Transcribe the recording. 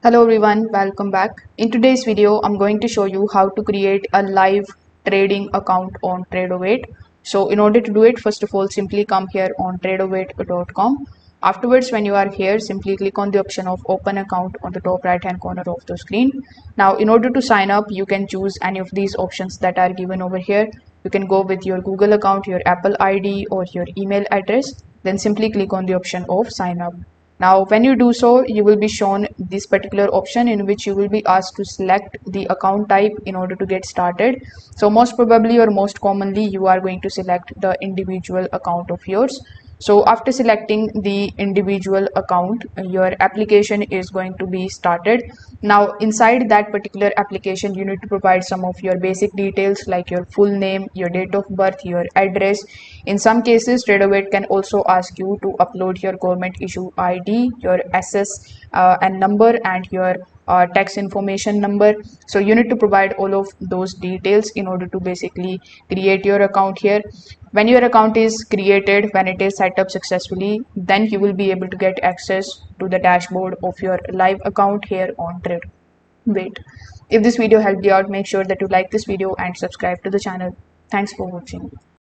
Hello everyone, welcome back. In today's video, I'm going to show you how to create a live trading account on Tradovate. So in order to do it, first of all, simply come here on tradovate.com. Afterwards, when you are here, simply click on the option of open account on the top right hand corner of the screen. Now, in order to sign up, you can choose any of these options that are given over here. You can go with your Google account, your Apple ID or your email address. Then simply click on the option of sign up. Now, when you do so, you will be shown this particular option in which you will be asked to select the account type in order to get started. So most probably or most commonly, you are going to select the individual account of yours. So after selecting the individual account, your application is going to be started. Now inside that particular application, you need to provide some of your basic details like your full name, your date of birth, your address. In some cases, Tradovate can also ask you to upload your government issue ID, your SSN number and your tax information number. So you need to provide all of those details in order to basically create your account here. When your account is created, when it is set up successfully, then you will be able to get access to the dashboard of your live account here on Tradovate. If this video helped you out, make sure that you like this video and subscribe to the channel. Thanks for watching.